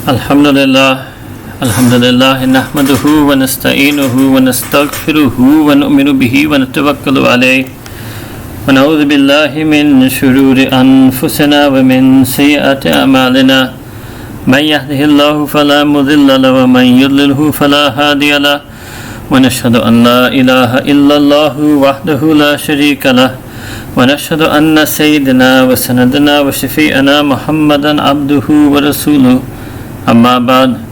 Alhamdulillah, Alhamdulillah, nahmaduhu wa nasta'inuhu wa nastaghfiruhu wa nu'minu bihi wa natawakkalu alayhi wa na'udhu billahi min shururi anfusina wa min sayyiati a'malina man yahdihillahu fala mudilla lahu wa man yudlilhu fala hadiya lahu wa nashhadu an la ilaha illallahu wahdahu la sharika lahu wa nashhadu anna sayyidina wa sanadina wa shafi'ana Muhammadan abduhu wa rasuluhu أما بعد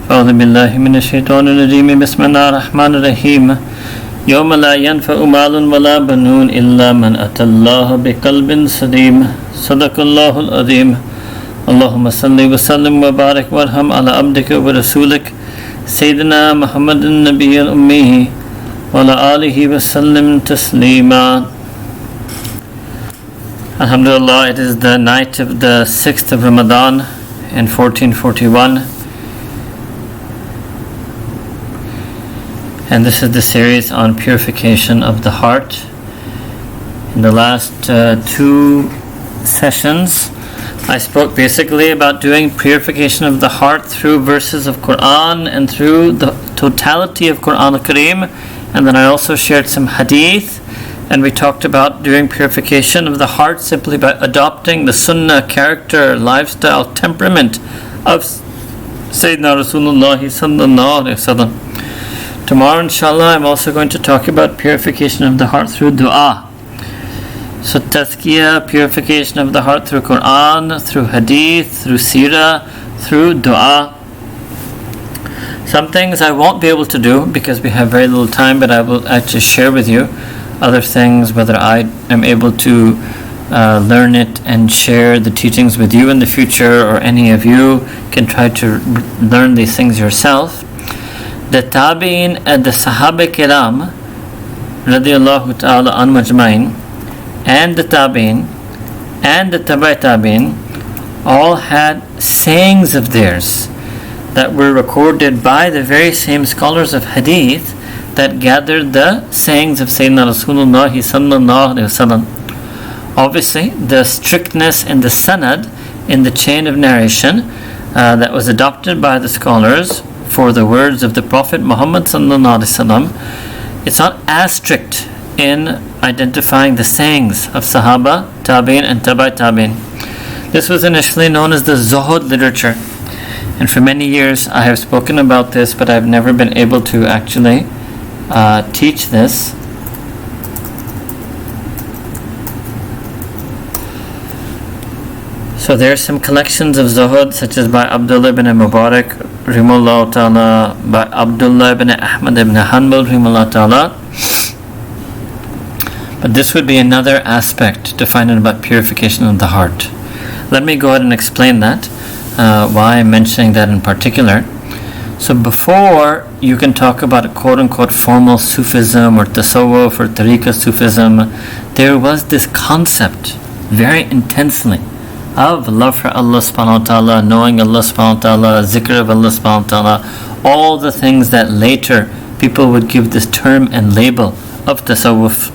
أعوذ بالله من الشيطان الرجيم بسم الله الرحمن الرحيم يوم لا ينفع مال ولا بنون إلا من أتى الله بقلب سليم صدق الله العظيم اللهم صل وسلم وبارك وارحم على عبدك ورسولك سيدنا محمد النبي الأمي وعلى آله وسلم تسليما. Alhamdulillah, it is the night of the 6th of Ramadan in 1441, and this is the series on purification of the heart. In the last two sessions I spoke basically about doing purification of the heart through verses of Quran and through the totality of Quran al-Kareem, and then I also shared some hadith, and we talked about doing purification of the heart simply by adopting the Sunnah character, lifestyle, temperament of Sayyidina Rasulullah sallallahu alaihi wasallam. Tomorrow, inshallah, I'm also going to talk about purification of the heart through dua. So tazkiyah, purification of the heart through Quran, through hadith, through seerah, through dua. Some things I won't be able to do because we have very little time, but I will actually share with you other things, whether I am able to learn it and share the teachings with you in the future, or any of you can try to learn these things yourself. The Tabi'in and the Sahaba Kiram radiyallahu ta'ala an majma'in, and the Tabi'in and the Tabai Tabi'in all had sayings of theirs that were recorded by the very same scholars of hadith that gathered the sayings of Sayyidina Rasulullah sallallahu alaihi wasallam. Obviously, the strictness in the sanad, in the chain of narration, that was adopted by the scholars for the words of the Prophet Muhammad sallallahu alaihi wasallam, it's not as strict in identifying the sayings of Sahaba, Tabi'in, and Tabai Tabi'in. This was initially known as the Zuhud literature, and for many years I have spoken about this, but I've never been able to actually teach this. So there are some collections of Zuhud, such as by Abdullah ibn Mubarak rahimahullah ta'ala, by Abdullah ibn Ahmed ibn Hanbal rahimahullah ta'ala. But this would be another aspect to find out about purification of the heart. Let me go ahead and explain that, why I'm mentioning that in particular. So before you can talk about a quote-unquote formal Sufism or Tasawwuf or Tariqa Sufism, there was this concept very intensely of love for Allah subhanahu wa ta'ala, knowing Allah subhanahu wa ta'ala, zikr of Allah subhanahu wa ta'ala, all the things that later people would give this term and label of Tasawwuf.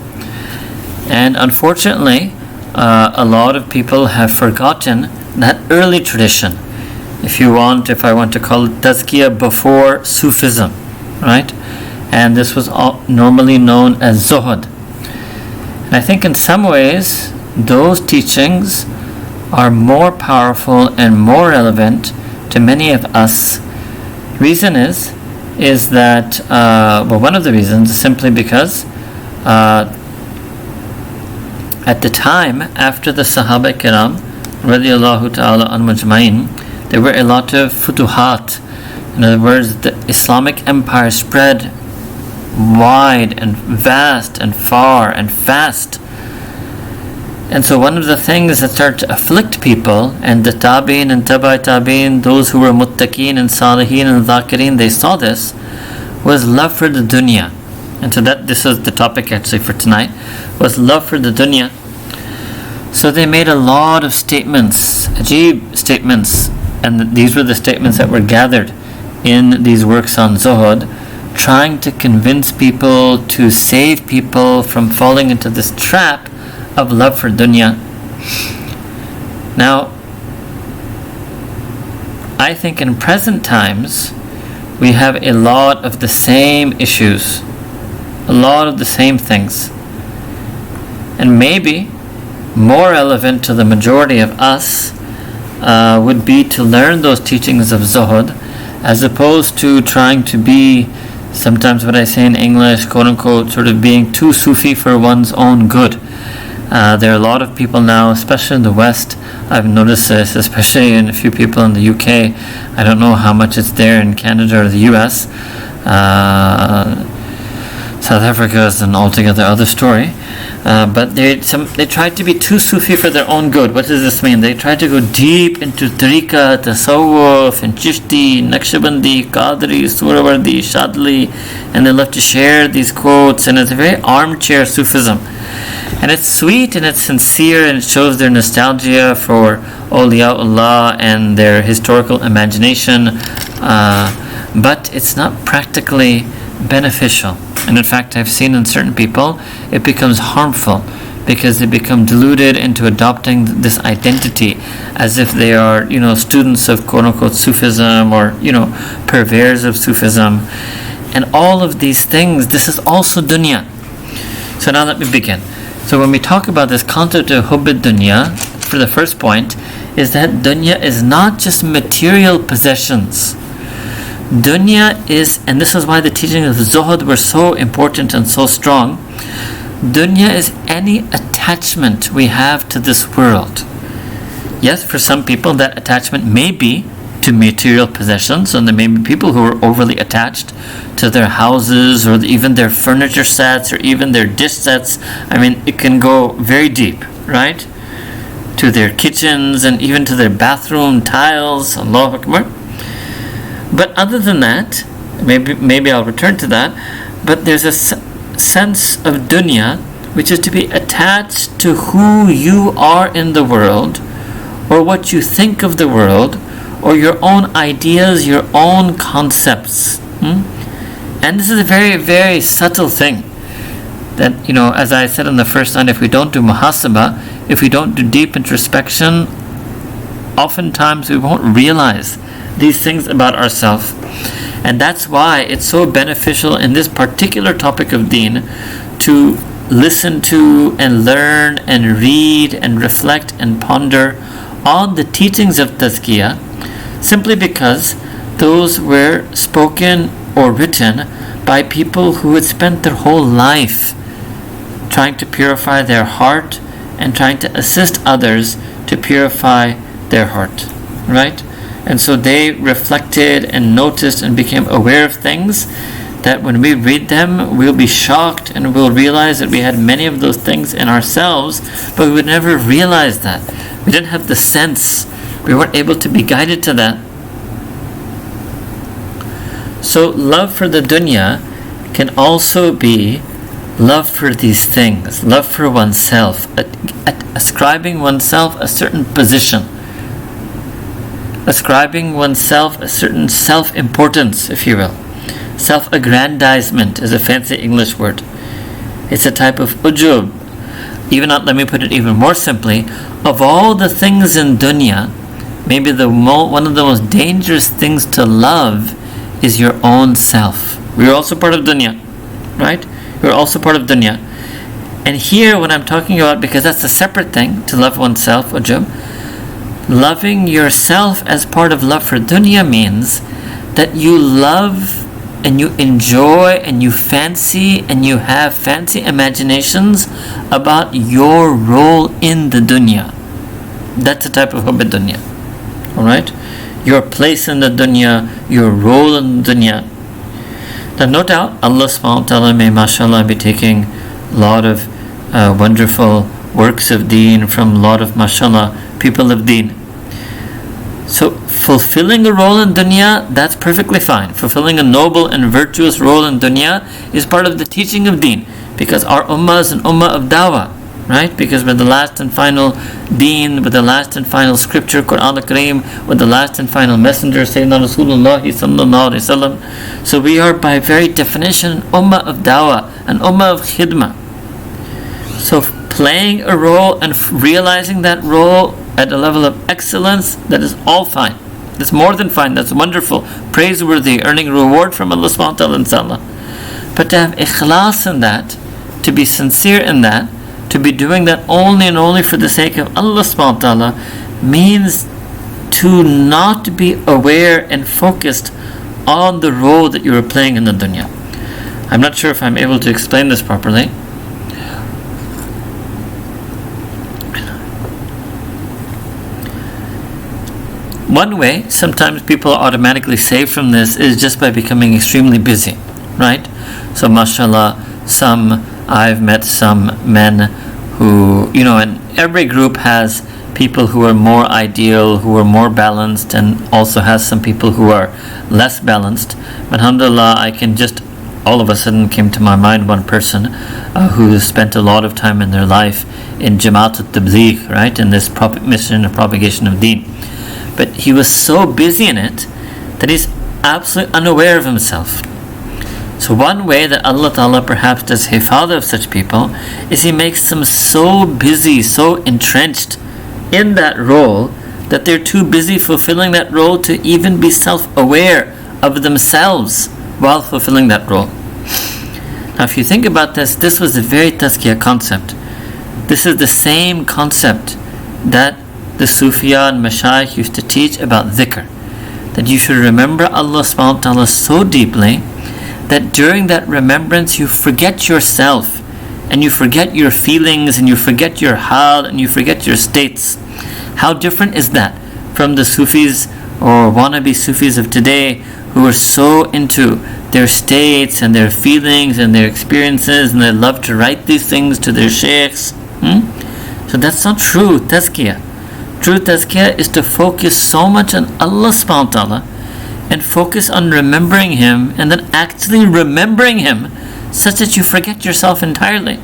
And unfortunately, a lot of people have forgotten that early tradition. If I want to call it tazkiyah before Sufism, right? And this was normally known as Zuhud. And I think in some ways, those teachings are more powerful and more relevant to many of us. Reason is that, one of the reasons is simply because at the time after the Sahaba Kiram radiyallahu ta'ala an majma'in, there were a lot of futuhat. In other words, the Islamic empire spread wide and vast and far and fast. And so one of the things that started to afflict people, and the Tabi'in and Tabai Tabi'in, those who were muttaqeen and salihin and dhakirin, they saw this, was love for the dunya. And so this is the topic actually for tonight, was love for the dunya. So they made a lot of statements, ajib statements, and these were the statements that were gathered in these works on Zuhud, trying to convince people, to save people from falling into this trap of love for dunya. Now, I think in present times, we have a lot of the same issues, a lot of the same things. And maybe more relevant to the majority of us would be to learn those teachings of Zuhud, as opposed to trying to be, sometimes what I say in English, quote unquote, sort of being too Sufi for one's own good. There are a lot of people now, especially in the West, I've noticed this, especially in a few people in the UK. I don't know how much it's there in Canada or the US. South Africa is an altogether other story. But they try to be too Sufi for their own good. What does this mean? They try to go deep into Tariqa, Tasawwuf, and Chishti, Naqshbandi, Qadri, Surawardi, Shadli, and they love to share these quotes, and it's a very armchair Sufism. And it's sweet and it's sincere and it shows their nostalgia for awliyaullah and their historical imagination, but it's not practically beneficial. And in fact, I've seen in certain people it becomes harmful because they become deluded into adopting this identity as if they are, students of quote-unquote Sufism or, purveyors of Sufism. And all of these things, this is also dunya. So now let me begin. So when we talk about this concept of hubb dunya, for the first point, is that dunya is not just material possessions. Dunya is, and this is why the teachings of Zuhud were so important and so strong, dunya is any attachment we have to this world. Yes, for some people that attachment may be to material possessions, and there may be people who are overly attached to their houses or even their furniture sets or even their dish sets. I mean, it can go very deep, right? To their kitchens and even to their bathroom tiles. Allahu Akbar. But other than that, maybe I'll return to that, but there's a sense of dunya which is to be attached to who you are in the world or what you think of the world or your own ideas, your own concepts. And this is a very, very subtle thing that, as I said in the first line, if we don't do muhasabah, if we don't do deep introspection, oftentimes we won't realize these things about ourselves. And that's why it's so beneficial in this particular topic of deen to listen to and learn and read and reflect and ponder on the teachings of tazkiyah, simply because those were spoken or written by people who had spent their whole life trying to purify their heart and trying to assist others to purify their heart, right? And so they reflected and noticed and became aware of things that when we read them, we'll be shocked and we'll realize that we had many of those things in ourselves, but we would never realize that. We didn't have the sense. We weren't able to be guided to that. So love for the dunya can also be love for these things, love for oneself, ascribing oneself a certain position, ascribing oneself a certain self-importance, if you will. Self-aggrandizement is a fancy English word. It's a type of ujub. Let me put it even more simply. Of all the things in dunya, maybe one of the most dangerous things to love is your own self. We're also part of dunya, right? We're also part of dunya. And here, when I'm talking about, because that's a separate thing, to love oneself, ujub, loving yourself as part of love for dunya means that you love and you enjoy and you fancy and you have fancy imaginations about your role in the dunya. That's a type of hubb dunya. Alright? Your place in the dunya, your role in the dunya. Now no doubt Allah subhanahu wa ta'ala may mashallah be taking a lot of wonderful works of deen from a lot of mashallah people of deen. So fulfilling a role in dunya, that's perfectly fine. Fulfilling a noble and virtuous role in dunya is part of the teaching of deen, because our ummah is an ummah of dawah, right? Because we're the last and final deen, with the last and final scripture, Quran al-Kareem, with the last and final messenger, Sayyidina Rasulullah sallallahu alaihi wasallam. So we are by very definition an ummah of dawah, an ummah of khidmah. So playing a role and realizing that role at a level of excellence, that is all fine. That's more than fine. That's wonderful, praiseworthy, earning reward from Allah subhanahu wa ta'ala, inshallah. But to have ikhlas in that, to be sincere in that, to be doing that only and only for the sake of Allah subhanahu wa ta'ala, means to not be aware and focused on the role that you are playing in the dunya. I'm not sure if I'm able to explain this properly. One way sometimes people are automatically saved from this is just by becoming extremely busy, right? So mashallah, I've met some men who, and every group has people who are more ideal, who are more balanced, and also has some people who are less balanced. But alhamdulillah, all of a sudden came to my mind one person who spent a lot of time in their life in Jamaat al-Tabligh, right, in this mission of propagation of Deen. But he was so busy in it that he's absolutely unaware of himself. So one way that Allah Ta'ala perhaps does hifadh of such people is He makes them so busy, so entrenched in that role that they're too busy fulfilling that role to even be self-aware of themselves while fulfilling that role. Now if you think about this was a very tazkiyah concept. This is the same concept that the Sufiya and Mashayikh used to teach about dhikr. That you should remember Allah subhanahu wa ta'ala so deeply that during that remembrance you forget yourself, and you forget your feelings, and you forget your hal, and you forget your states. How different is that from the Sufis or wannabe Sufis of today who are so into their states and their feelings and their experiences, and they love to write these things to their shaykhs? So that's not true tazkiyah. True tazkiyah is to focus so much on Allah subhanahu wa ta'ala and focus on remembering Him, and then actually remembering Him such that you forget yourself entirely.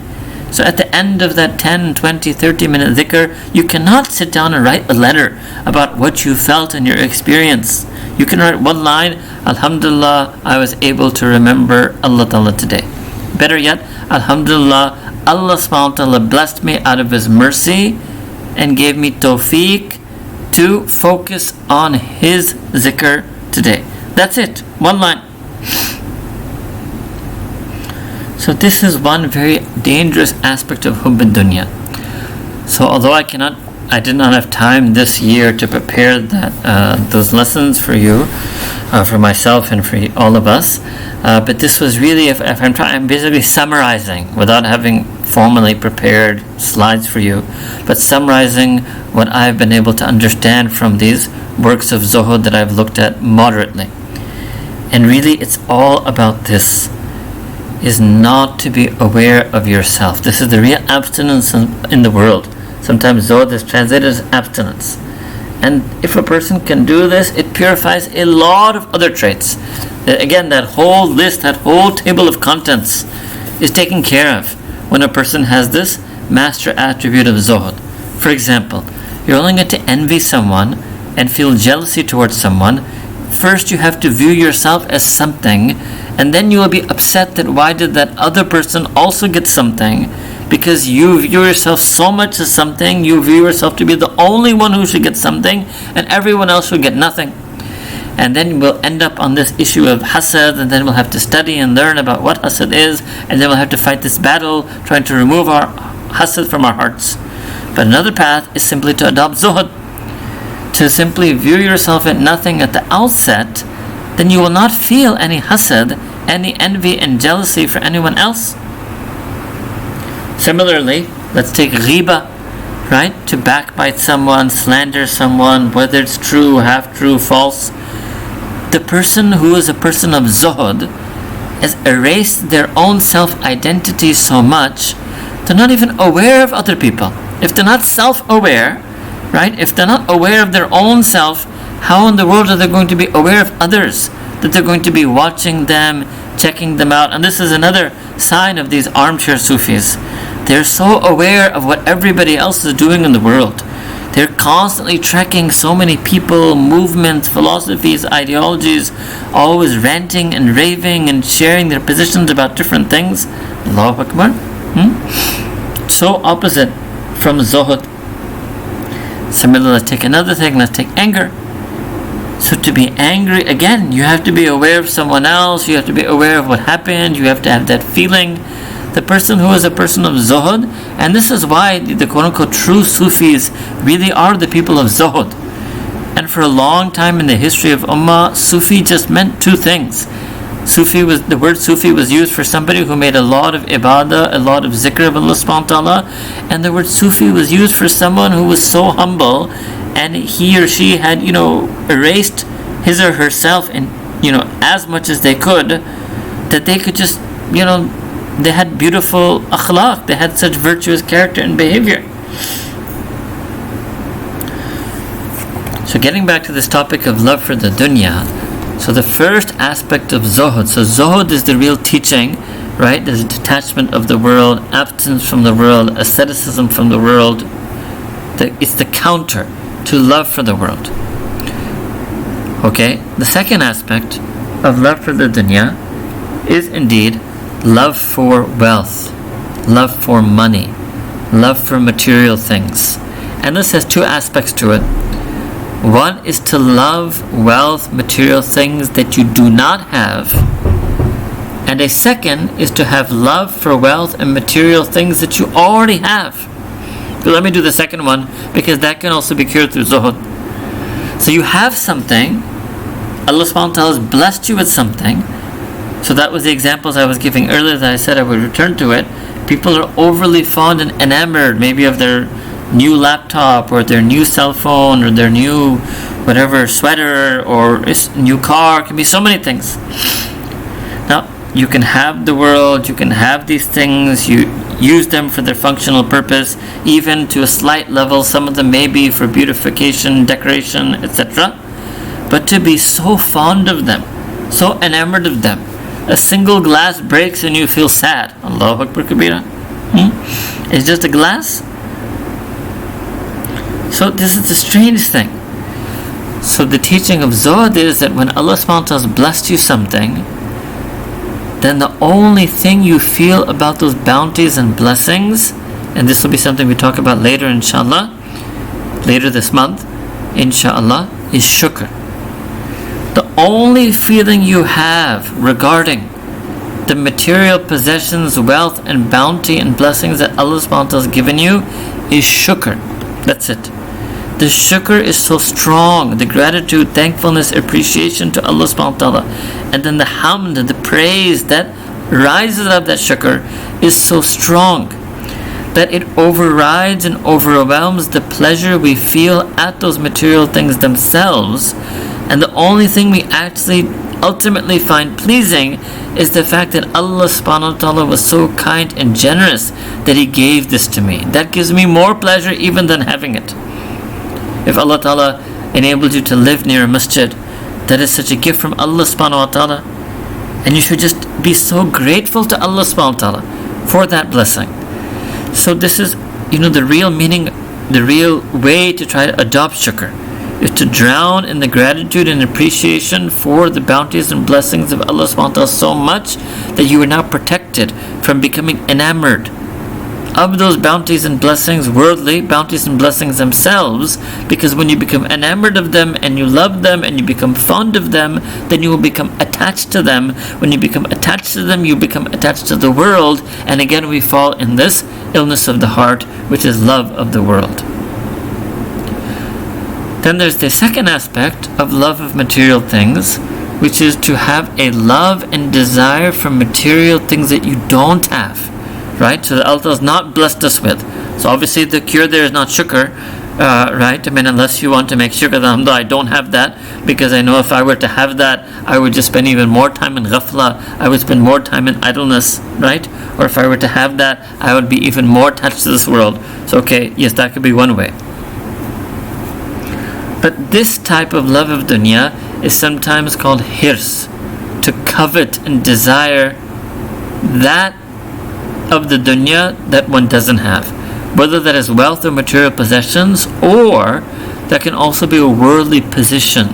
So at the end of that 10, 20, 30 minute dhikr, you cannot sit down and write a letter about what you felt and your experience. You can write one line, Alhamdulillah, I was able to remember Allah Ta'ala today. Better yet, Alhamdulillah, Allah subhanahu wa ta'ala blessed me out of His mercy and gave me tawfiq to focus on His zikr today. That's it. One line. So this is one very dangerous aspect of hubb dunya. So although I did not have time this year to prepare those lessons for you, for myself and for all of us, but this was really, I'm basically summarizing without having formally prepared slides for you, but summarizing what I've been able to understand from these works of Zuhud that I've looked at moderately. And really it's all about this, is not to be aware of yourself. This is the real abstinence in the world. Sometimes Zuhud is translated as abstinence. And if a person can do this, it purifies a lot of other traits. Again, that whole list, that whole table of contents is taken care of when a person has this master attribute of Zuhud. For example, you're only going to envy someone and feel jealousy towards someone. First you have to view yourself as something, and then you will be upset that why did that other person also get something, because you view yourself so much as something, you view yourself to be the only one who should get something, and everyone else should get nothing. And then we'll end up on this issue of hasad, and then we'll have to study and learn about what hasad is, and then we'll have to fight this battle trying to remove our hasad from our hearts. But another path is simply to adopt zuhud, to simply view yourself at nothing at the outset. Then you will not feel any hasad, any envy and jealousy for anyone else. Similarly, let's take ghiba, right? To backbite someone, slander someone, whether it's true, half true, false. The person who is a person of zuhud has erased their own self-identity so much, they're not even aware of other people. If they're not self-aware, right? If they're not aware of their own self, how in the world are they going to be aware of others? That they're going to be watching them, checking them out. And this is another sign of these armchair Sufis. They're so aware of what everybody else is doing in the world. They're constantly tracking so many people, movements, philosophies, ideologies, always ranting and raving and sharing their positions about different things. Allahu Akbar. So opposite from zuhud. Similarly, let's take another thing. Let's take anger. So to be angry, again, you have to be aware of someone else, you have to be aware of what happened, you have to have that feeling. The person who is a person of zuhud, and this is why the quote-unquote true Sufis really are the people of zuhud. And for a long time in the history of Ummah, Sufi just meant two things. The word Sufi was used for somebody who made a lot of ibadah, a lot of zikr of Allah subhanahu wa ta'ala, and the word Sufi was used for someone who was so humble and he or she had, erased his or herself in, as much as they could, that they could just, they had beautiful akhlaq, they had such virtuous character and behavior. So getting back to this topic of love for the dunya, so the first aspect of zuhud, so zuhud is the real teaching, right? There's a detachment of the world, absence from the world, asceticism from the world. It's the counter to love for the world. Okay, the second aspect of love for the dunya is indeed love for wealth, love for money, love for material things. And this has two aspects to it. One is to love wealth, material things that you do not have. And a second is to have love for wealth and material things that you already have. So let me do the second one, because that can also be cured through zuhud. So you have something, Allah subhanahu wa ta'ala has blessed you with something. So that was the examples I was giving earlier that I said I would return to it. People are overly fond and enamored maybe of their new laptop or their new cell phone or their new whatever sweater or new car. It can be so many things. Now you can have the world, you can have these things, you use them for their functional purpose, even to a slight level. Some of them may be for beautification, decoration, etc. But to be so fond of them, so enamored of them, a single glass breaks and you feel sad. Allahu Akbar Kabira. It's just a glass. So this is the strange thing. So the teaching of zuhud is that when Allah subhanahu wa ta'ala has blessed you something, then the only thing you feel about those bounties and blessings, and this will be something we talk about later inshallah, later this month inshallah, is shukr. The only feeling you have regarding the material possessions, wealth and bounty and blessings that Allah subhanahu wa ta'ala has given you is shukr. That's it. The shukr is so strong, the gratitude, thankfulness, appreciation to Allah subhanahu wa ta'ala. And then the hamd, the praise that rises out of that shukr is so strong that it overrides and overwhelms the pleasure we feel at those material things themselves. And the only thing we actually ultimately find pleasing is the fact that Allah subhanahu wa ta'ala was so kind and generous that He gave this to me. That gives me more pleasure even than having it. If Allah ta'ala enabled you to live near a masjid, that is such a gift from Allah subhanahu wa ta'ala. And you should just be so grateful to Allah subhanahu wa ta'ala for that blessing. So this is, the real meaning, the real way to try to adopt shukr, is to drown in the gratitude and appreciation for the bounties and blessings of Allah subhanahu wa ta'ala so much that you are now protected from becoming enamored of those bounties and blessings, worldly bounties and blessings themselves, because when you become enamored of them and you love them and you become fond of them, then you will become attached to them. When you become attached to them, you become attached to the world, and again we fall in this illness of the heart, which is love of the world. Then there's the second aspect of love of material things, which is to have a love and desire for material things that you don't have. Right? So Allah has not blessed us with. So obviously the cure there is not shukr, right? I mean, unless you want to make shukr, alhamdulillah, I don't have that, because I know if I were to have that, I would just spend even more time in ghafla, I would spend more time in idleness, right? Or if I were to have that, I would be even more attached to this world. So okay, yes, that could be one way. But this type of love of dunya is sometimes called hirs, to covet and desire that of the dunya that one doesn't have, whether that is wealth or material possessions, or that can also be a worldly position.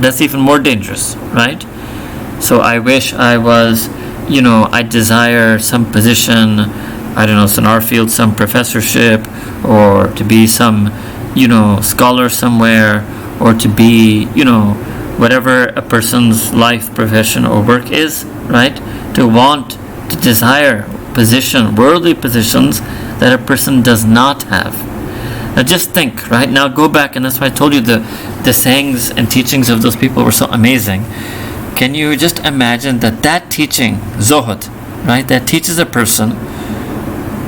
That's even more dangerous, right? So I wish I was, I desire some position, I don't know, so in our field, some professorship, or to be some, scholar somewhere, or to be, whatever a person's life, profession, or work is, right? To want, to desire position, worldly positions that a person does not have. Now just think, right? Now go back, and that's why I told you the sayings and teachings of those people were so amazing. Can you just imagine that teaching, zuhud, right? That teaches a person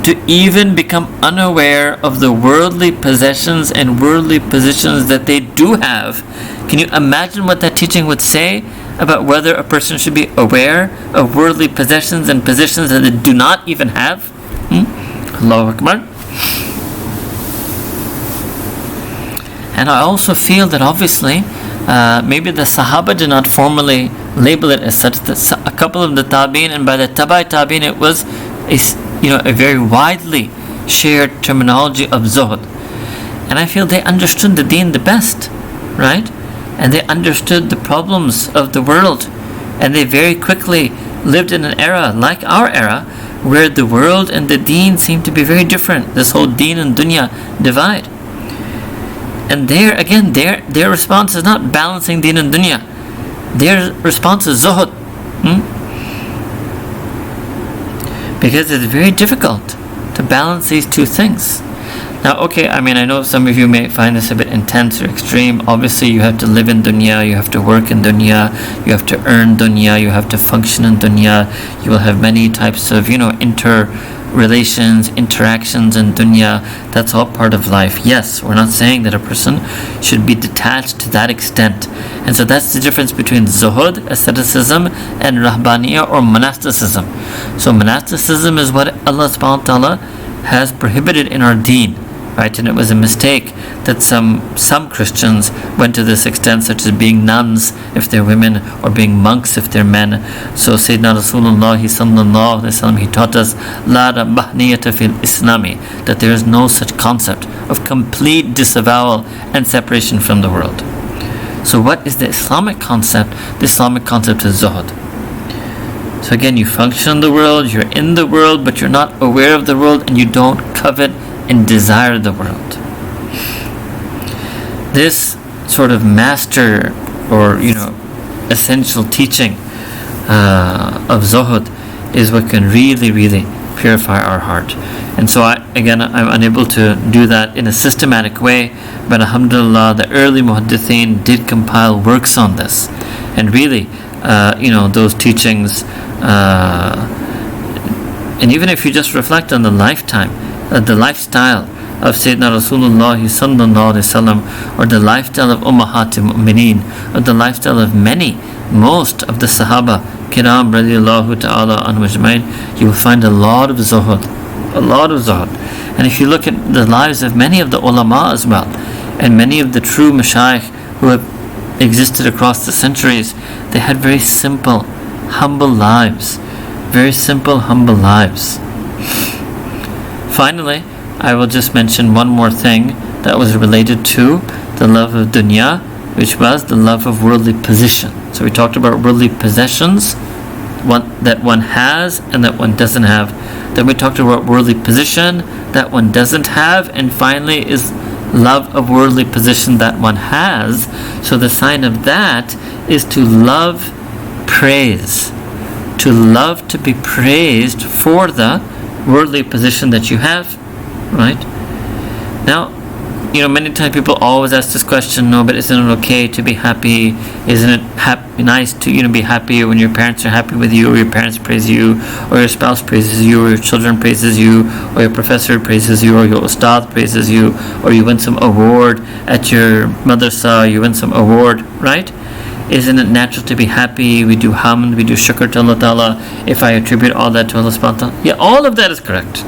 to even become unaware of the worldly possessions and worldly positions that they do have. Can you imagine what that teaching would say about whether a person should be aware of worldly possessions and positions that they do not even have? Allahu Akbar. And I also feel that obviously maybe the Sahaba did not formally label it as such. A couple of the Tabi'in, and by the Tabai Tabi'in it was a very widely shared terminology of zuhud. And I feel they understood the deen the best, right? And they understood the problems of the world. And they very quickly lived in an era like our era where the world and the deen seem to be very different. This whole deen and dunya divide. And there again, their response is not balancing deen and dunya. Their response is zuhud. Because it's very difficult to balance these two things. Now, okay, I know some of you may find this a bit intense or extreme. Obviously, you have to live in dunya, you have to work in dunya, you have to earn dunya, you have to function in dunya. You will have many types of, interrelations, interactions in dunya. That's all part of life. Yes, we're not saying that a person should be detached to that extent. And so that's the difference between zuhud, asceticism, and rahbaniyah or monasticism. So monasticism is what Allah subhanahu wa ta'ala has prohibited in our deen, right? And it was a mistake that some Christians went to this extent, such as being nuns if they're women, or being monks if they're men. So Sayyidina Rasulullah sallallahu alaihi wasallam, he taught us la rabbaniyata fil islami, that there is no such concept of complete disavowal and separation from the world. So what is the Islamic concept? The Islamic concept is zuhud. So again, you function in the world, you're in the world, but you're not aware of the world, and you don't covet and desire the world. This sort of master or essential teaching of zuhud is what can really, really purify our heart. And so I'm unable to do that in a systematic way, but alhamdulillah, the early muhaddithin did compile works on this, and really those teachings, and even if you just reflect on the lifestyle of Sayyidina Rasulullah sallallahu alaihi wasallam, or the lifestyle of Ummahat al-Mu'mineen, or the lifestyle of most of the Sahaba Kiram radiallahu ta'ala anhum ajmain, you will find a lot of zuhud. And if you look at the lives of many of the ulama as well, and many of the true mashayikh who have existed across the centuries, they had very simple, humble lives. Finally, I will just mention one more thing that was related to the love of dunya, which was the love of worldly position. So we talked about worldly possessions, that one has and that one doesn't have. Then we talked about worldly position that one doesn't have, and finally is love of worldly position that one has. So the sign of that is to love praise, to love to be praised for the worldly position that you have, right? Now, many times people always ask this question, no, but isn't it okay to be happy? Isn't it nice to be happy when your parents are happy with you, or your parents praise you, or your spouse praises you, or your children praises you, or your professor praises you, or your ustad praises you, or you win some award at your madrasa, you win some award, right? Isn't it natural to be happy? We do hamd, we do shukr to Allah Ta'ala. If I attribute all that to Allah subhanahu wa ta'ala, yeah, all of that is correct.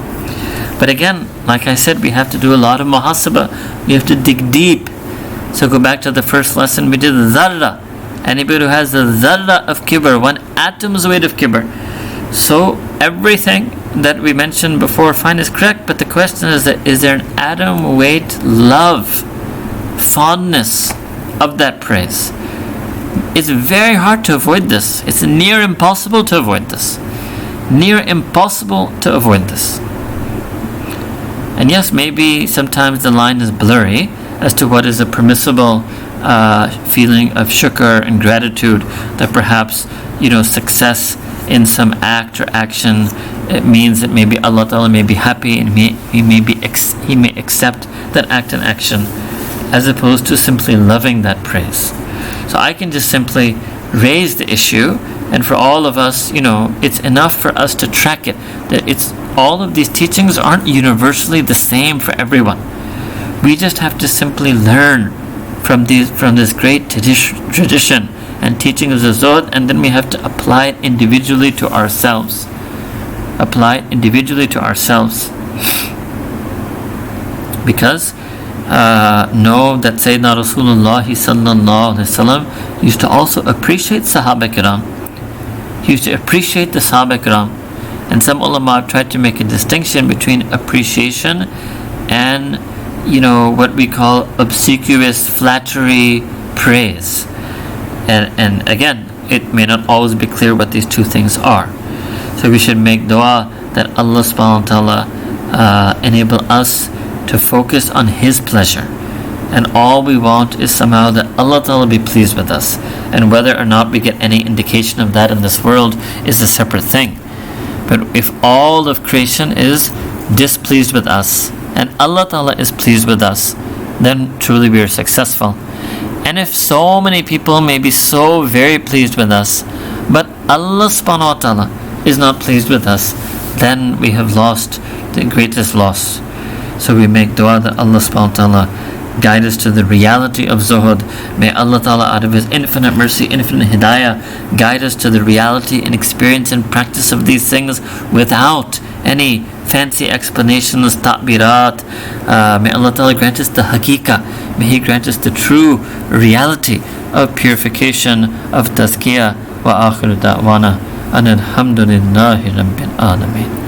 But again, like I said, we have to do a lot of muhasabah. We have to dig deep. So go back to the first lesson we did, dharra. Anybody who has the dharra of kibr, 1 atom's weight of kibr. So everything that we mentioned before, fine, is correct, but the question is there an atom weight love, fondness of that praise? It's very hard to avoid this. It's near impossible to avoid this. And yes, maybe sometimes the line is blurry as to what is a permissible feeling of shukr and gratitude, that perhaps success in some act or action, it means that maybe Allah Ta'ala may be happy and He may accept that act and action, as opposed to simply loving that praise. So I can just simply raise the issue, and for all of us, it's enough for us to track it, that all of these teachings aren't universally the same for everyone. We just have to simply learn from this great tradition and teaching of the Zuhd, and then we have to apply it individually to ourselves. Because know that Sayyidina Rasulullah sallallahu alaihi wasallam used to also appreciate Sahaba Kiram. He used to appreciate the Sahaba Kiram, and some ulama have tried to make a distinction between appreciation and what we call obsequious flattery, praise. And again, it may not always be clear what these two things are. So we should make dua that Allah subhanahu wa ta'ala enable us to focus on His pleasure. And all we want is somehow that Allah ta'ala be pleased with us. And whether or not we get any indication of that in this world is a separate thing. But if all of creation is displeased with us, and Allah ta'ala is pleased with us, then truly we are successful. And if so many people may be so very pleased with us, but Allah subhanahu wa ta'ala is not pleased with us, then we have lost the greatest loss. So we make dua that Allah subhanahu wa ta'ala guide us to the reality of zuhud. May Allah ta'ala, out of His infinite mercy, infinite hidayah, guide us to the reality and experience and practice of these things without any fancy explanations, ta'birat. May Allah ta'ala grant us the haqiqah. May He grant us the true reality of purification, of tazkiyah. Wa akhiru da'wana an alhamdulillahi rabbil alameen.